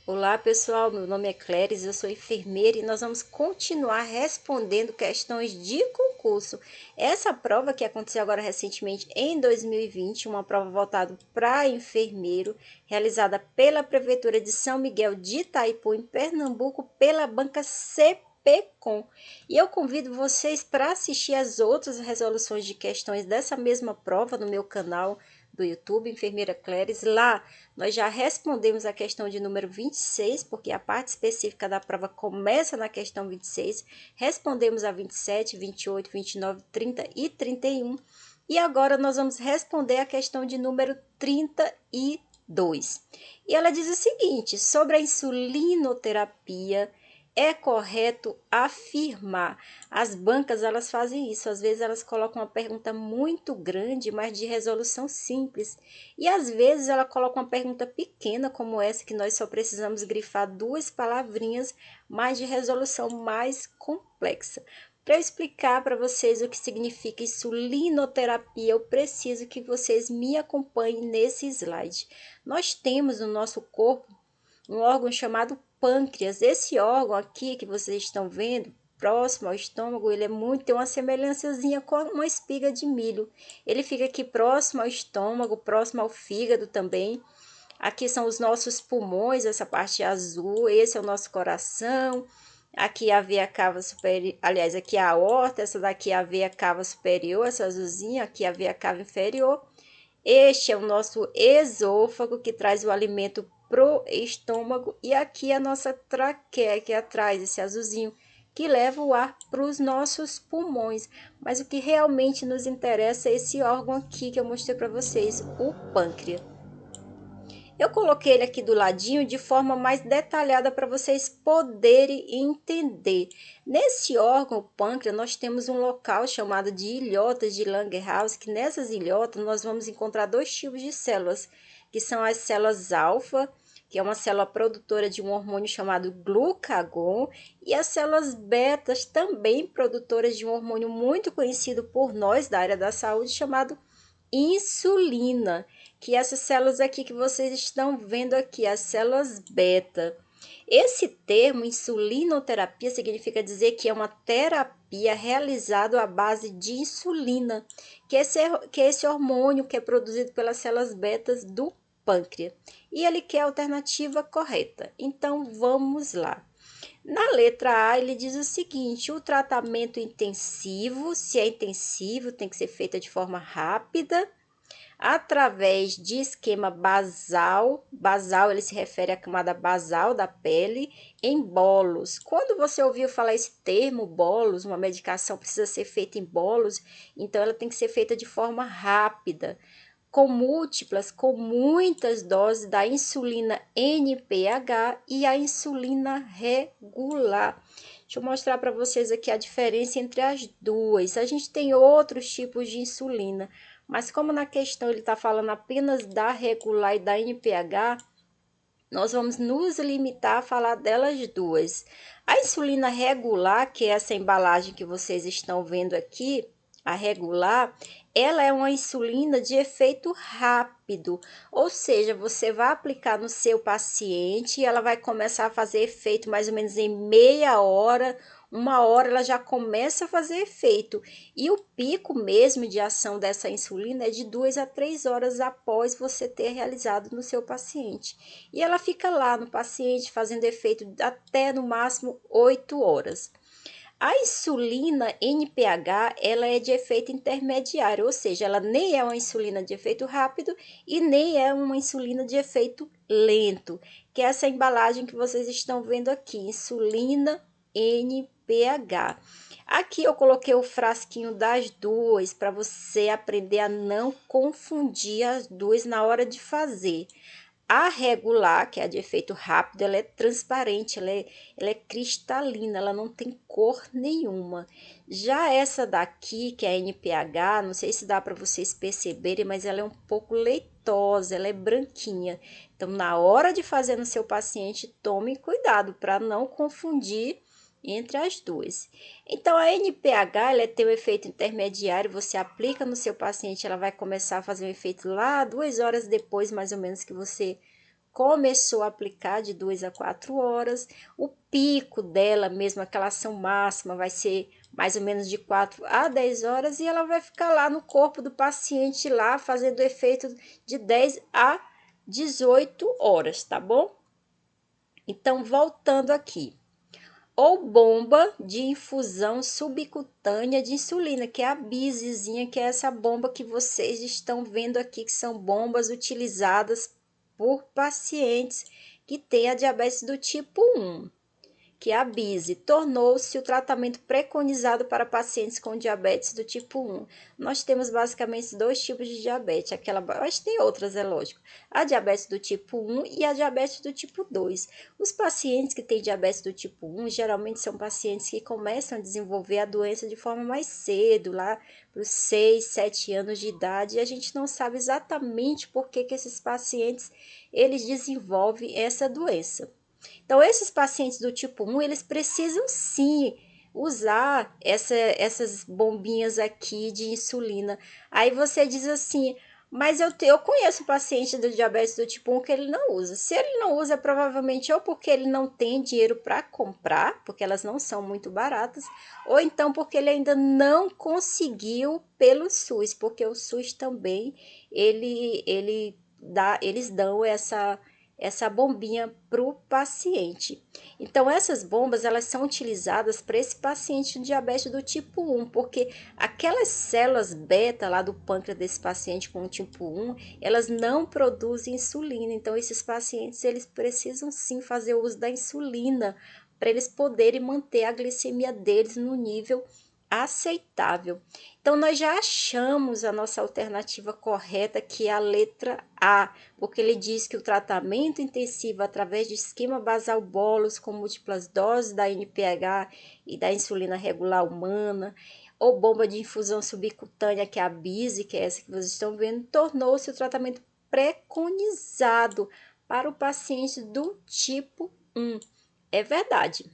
Olá pessoal, meu nome é Cléris, eu sou enfermeira e nós vamos continuar respondendo questões de concurso. Essa prova que aconteceu agora recentemente em 2020, uma prova voltada para enfermeiro, realizada pela Prefeitura de São Miguel de Itaipu, em Pernambuco, pela banca CPCom. E eu convido vocês para assistir as outras resoluções de questões dessa mesma prova no meu canal do YouTube, Enfermeira Cléris. Lá nós já respondemos a questão de número 26, porque a parte específica da prova começa na questão 26. Respondemos a 27, 28, 29, 30 e 31. E agora nós vamos responder a questão de número 32. E ela diz o seguinte: sobre a insulinoterapia, é correto afirmar. As bancas, elas fazem isso. Às vezes elas colocam uma pergunta muito grande, mas de resolução simples. E às vezes ela coloca uma pergunta pequena, como essa, que nós só precisamos grifar duas palavrinhas, mas de resolução mais complexa. Para eu explicar para vocês o que significa insulinoterapia, eu preciso que vocês me acompanhem nesse slide. Nós temos no nosso corpo um órgão chamado pâncreas. Esse órgão aqui que vocês estão vendo, próximo ao estômago, ele tem uma semelhançazinha com uma espiga de milho. Ele fica aqui próximo ao estômago, próximo ao fígado também. Aqui são os nossos pulmões, essa parte azul, esse é o nosso coração. Aqui a veia cava superior, aliás, aqui a aorta, essa daqui é a veia cava superior, essa azulzinha, aqui a veia cava inferior. Este é o nosso esôfago, que traz o alimento pro estômago, e aqui a nossa traqueia, que é atrás, esse azulzinho, que leva o ar para os nossos pulmões. Mas o que realmente nos interessa é esse órgão aqui que eu mostrei para vocês, o pâncreas. Eu coloquei ele aqui do ladinho de forma mais detalhada para vocês poderem entender. Nesse órgão, o pâncreas, nós temos um local chamado de ilhotas de Langerhans, que nessas ilhotas nós vamos encontrar dois tipos de células, que são as células alfa, que é uma célula produtora de um hormônio chamado glucagon, e as células betas, também produtoras de um hormônio muito conhecido por nós da área da saúde, chamado insulina, que essas células aqui que vocês estão vendo aqui, as células beta. Esse termo insulinoterapia significa dizer que é uma terapia realizada à base de insulina, que é esse hormônio que é produzido pelas células betas do pâncreas. E ele quer a alternativa correta. Então vamos lá. Na letra A, ele diz o seguinte: o tratamento intensivo, se é intensivo, tem que ser feito de forma rápida, através de esquema basal. Basal, ele se refere à camada basal da pele, em bolos. Quando você ouviu falar esse termo, bolos, uma medicação precisa ser feita em bolos, então ela tem que ser feita de forma rápida, com muitas doses da insulina NPH e a insulina regular. Deixa eu mostrar para vocês aqui a diferença entre as duas. A gente tem outros tipos de insulina, mas como na questão ele está falando apenas da regular e da NPH, nós vamos nos limitar a falar delas duas. A insulina regular, que é essa embalagem que vocês estão vendo aqui, a regular, ela é uma insulina de efeito rápido, ou seja, você vai aplicar no seu paciente e ela vai começar a fazer efeito mais ou menos em meia hora, uma hora ela já começa a fazer efeito. E o pico mesmo de ação dessa insulina é de 2 a 3 horas após você ter realizado no seu paciente. E ela fica lá no paciente fazendo efeito até no máximo 8 horas. A insulina NPH, ela é de efeito intermediário, ou seja, ela nem é uma insulina de efeito rápido e nem é uma insulina de efeito lento, que é essa embalagem que vocês estão vendo aqui, insulina NPH. Aqui eu coloquei o frasquinho das duas para você aprender a não confundir as duas na hora de fazer. A regular, que é a de efeito rápido, ela é transparente, ela é cristalina, ela não tem cor nenhuma. Já essa daqui, que é a NPH, não sei se dá para vocês perceberem, mas ela é um pouco leitosa, ela é branquinha. Então, na hora de fazer no seu paciente, tome cuidado para não confundir entre as duas. Então, a NPH, ela tem um efeito intermediário, você aplica no seu paciente, ela vai começar a fazer um efeito lá 2 horas depois, mais ou menos, que você começou a aplicar de 2 a 4 horas. O pico dela, mesmo aquela ação máxima, vai ser mais ou menos de 4 a 10 horas e ela vai ficar lá no corpo do paciente lá fazendo efeito de 10 a 18 horas, tá bom? Então, voltando aqui. Ou bomba de infusão subcutânea de insulina, que é a bisezinha, que é essa bomba que vocês estão vendo aqui, que são bombas utilizadas por pacientes que têm a diabetes do tipo 1. Que a BISE tornou-se o tratamento preconizado para pacientes com diabetes do tipo 1. Nós temos basicamente dois tipos de diabetes, mas tem outras, é lógico. A diabetes do tipo 1 e a diabetes do tipo 2. Os pacientes que têm diabetes do tipo 1 geralmente são pacientes que começam a desenvolver a doença de forma mais cedo, lá para os 6, 7 anos de idade, e a gente não sabe exatamente por que esses pacientes eles desenvolvem essa doença. Então, esses pacientes do tipo 1, eles precisam sim usar essas bombinhas aqui de insulina. Aí você diz assim, mas eu conheço paciente do diabetes do tipo 1 que ele não usa. Se ele não usa, provavelmente ou porque ele não tem dinheiro para comprar, porque elas não são muito baratas, ou então porque ele ainda não conseguiu pelo SUS, porque o SUS também, eles dão essa bombinha para o paciente. Então, essas bombas, elas são utilizadas para esse paciente de diabetes do tipo 1, porque aquelas células beta lá do pâncreas desse paciente com o tipo 1, elas não produzem insulina. Então, esses pacientes, eles precisam sim fazer uso da insulina para eles poderem manter a glicemia deles no nível aceitável. Então, nós já achamos a nossa alternativa correta, que é a letra A, porque ele diz que o tratamento intensivo através de esquema basal bolos com múltiplas doses da NPH e da insulina regular humana, ou bomba de infusão subcutânea, que é a BISE, que é essa que vocês estão vendo, tornou-se o tratamento preconizado para o paciente do tipo 1. É verdade.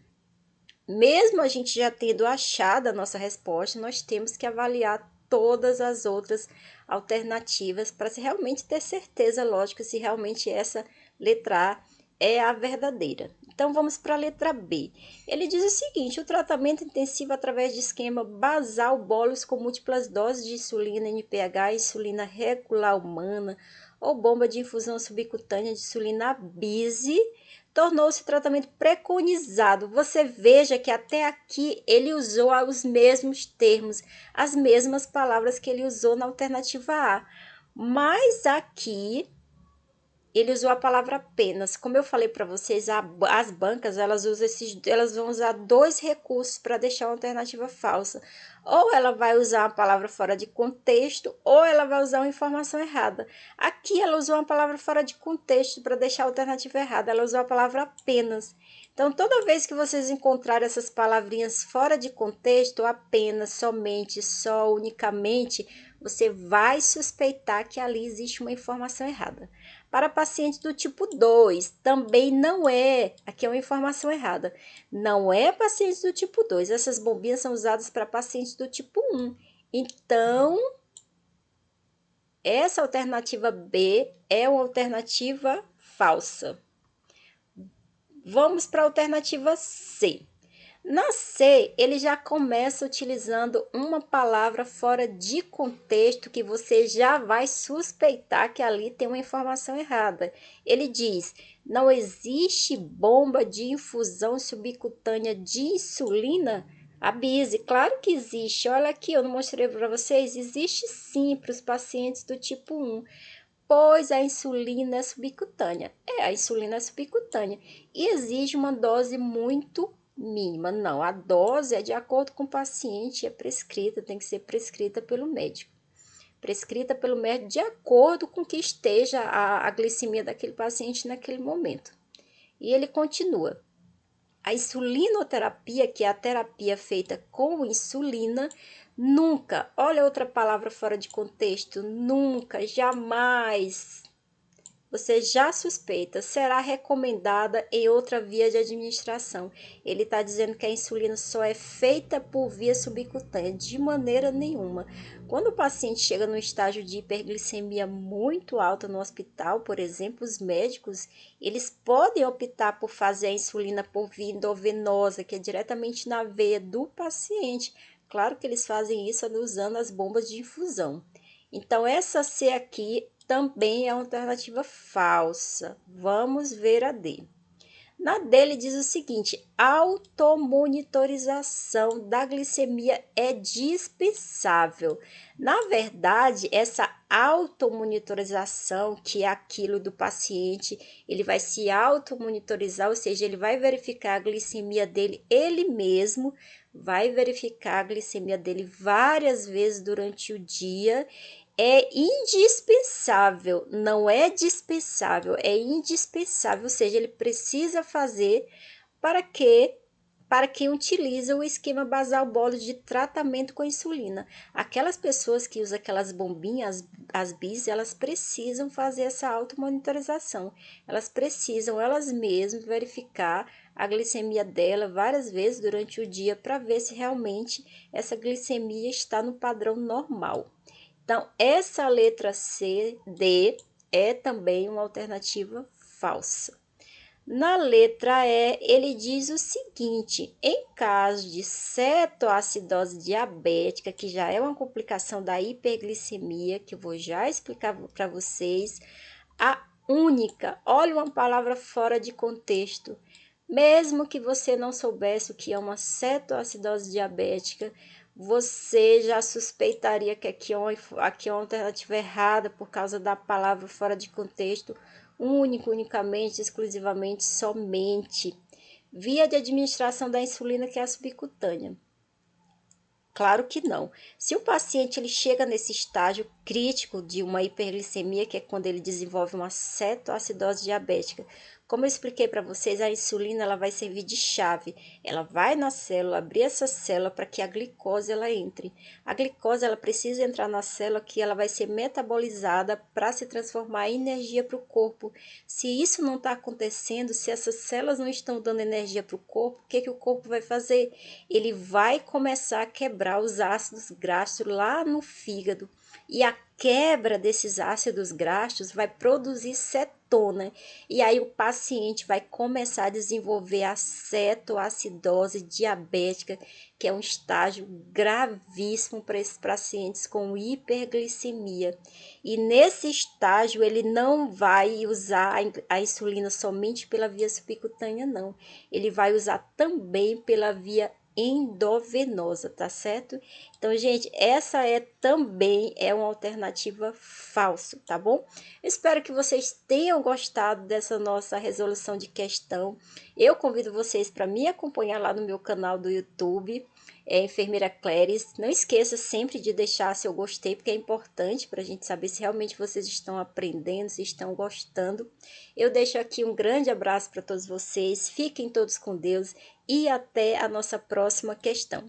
Mesmo a gente já tendo achado a nossa resposta, nós temos que avaliar todas as outras alternativas para realmente ter certeza, lógico, se realmente essa letra A é a verdadeira. Então vamos para a letra B. Ele diz o seguinte: o tratamento intensivo através de esquema basal bolos com múltiplas doses de insulina NPH, insulina regular humana ou bomba de infusão subcutânea de insulina BISE tornou-se o tratamento preconizado. Você veja que até aqui ele usou os mesmos termos, as mesmas palavras que ele usou na alternativa A. Mas aqui ele usou a palavra apenas. Como eu falei para vocês, as bancas elas vão usar dois recursos para deixar uma alternativa falsa. Ou ela vai usar a palavra fora de contexto, ou ela vai usar uma informação errada. Aqui ela usou uma palavra fora de contexto para deixar a alternativa errada. Ela usou a palavra apenas. Então, toda vez que vocês encontrarem essas palavrinhas fora de contexto, apenas, somente, só, unicamente, você vai suspeitar que ali existe uma informação errada. Para pacientes do tipo 2, também não é. Aqui é uma informação errada. Não é pacientes do tipo 2. Essas bombinhas são usadas para pacientes do tipo 1. Então, essa alternativa B é uma alternativa falsa. Vamos para a alternativa C. Na C, ele já começa utilizando uma palavra fora de contexto que você já vai suspeitar que ali tem uma informação errada. Ele diz: não existe bomba de infusão subcutânea de insulina? A BISE, claro que existe. Olha aqui, eu não mostrei para vocês. Existe sim para os pacientes do tipo 1, pois a insulina é subcutânea. A insulina é subcutânea e exige uma dose muito mínima. Não, a dose é de acordo com o paciente, é prescrita, tem que ser prescrita pelo médico. Prescrita pelo médico de acordo com que esteja a glicemia daquele paciente naquele momento. E ele continua. A insulinoterapia, que é a terapia feita com insulina, nunca, olha outra palavra fora de contexto, nunca, jamais você já suspeita, será recomendada em outra via de administração. Ele está dizendo que a insulina só é feita por via subcutânea, de maneira nenhuma. Quando o paciente chega no estágio de hiperglicemia muito alta no hospital, por exemplo, os médicos, eles podem optar por fazer a insulina por via endovenosa, que é diretamente na veia do paciente. Claro que eles fazem isso usando as bombas de infusão. Então, essa C aqui também é uma alternativa falsa. Vamos ver a D. Na dele diz o seguinte: automonitorização da glicemia é dispensável. Na verdade, essa automonitorização, que é aquilo do paciente, ele vai se automonitorizar, ou seja, ele vai verificar a glicemia dele ele mesmo, vai verificar a glicemia dele várias vezes durante o dia. É indispensável, não é dispensável, é indispensável, ou seja, ele precisa fazer para quem utiliza o esquema basal bolo de tratamento com insulina. Aquelas pessoas que usam aquelas bombinhas, as BIS, elas precisam fazer essa automonitorização. Elas precisam, elas mesmas, verificar a glicemia dela várias vezes durante o dia para ver se realmente essa glicemia está no padrão normal. Então, essa letra C, D, é também uma alternativa falsa. Na letra E, ele diz o seguinte: em caso de cetoacidose diabética, que já é uma complicação da hiperglicemia, que eu vou já explicar para vocês, a única, olha uma palavra fora de contexto, mesmo que você não soubesse o que é uma cetoacidose diabética, você já suspeitaria que aqui é uma alternativa errada por causa da palavra fora de contexto, unicamente, exclusivamente, somente. Via de administração da insulina, que é a subcutânea. Claro que não. Se o paciente ele chega nesse estágio crítico de uma hiperglicemia, que é quando ele desenvolve uma cetoacidose diabética, como eu expliquei para vocês, a insulina ela vai servir de chave. Ela vai na célula, abrir essa célula para que a glicose ela entre. A glicose ela precisa entrar na célula que ela vai ser metabolizada para se transformar em energia para o corpo. Se isso não está acontecendo, se essas células não estão dando energia para o corpo, o que o corpo vai fazer? Ele vai começar a quebrar os ácidos graxos lá no fígado. E a quebra desses ácidos graxos vai produzir cetona. E aí o paciente vai começar a desenvolver a cetoacidose diabética, que é um estágio gravíssimo para esses pacientes com hiperglicemia. E nesse estágio ele não vai usar a insulina somente pela via subcutânea, não. Ele vai usar também pela via endovenosa, tá certo? Então, gente, essa também é uma alternativa falsa, tá bom? Espero que vocês tenham gostado dessa nossa resolução de questão. Eu convido vocês para me acompanhar lá no meu canal do YouTube, Enfermeira Cléris. Não esqueça sempre de deixar seu gostei, porque é importante para a gente saber se realmente vocês estão aprendendo, se estão gostando. Eu deixo aqui um grande abraço para todos vocês. Fiquem todos com Deus e até a nossa próxima questão.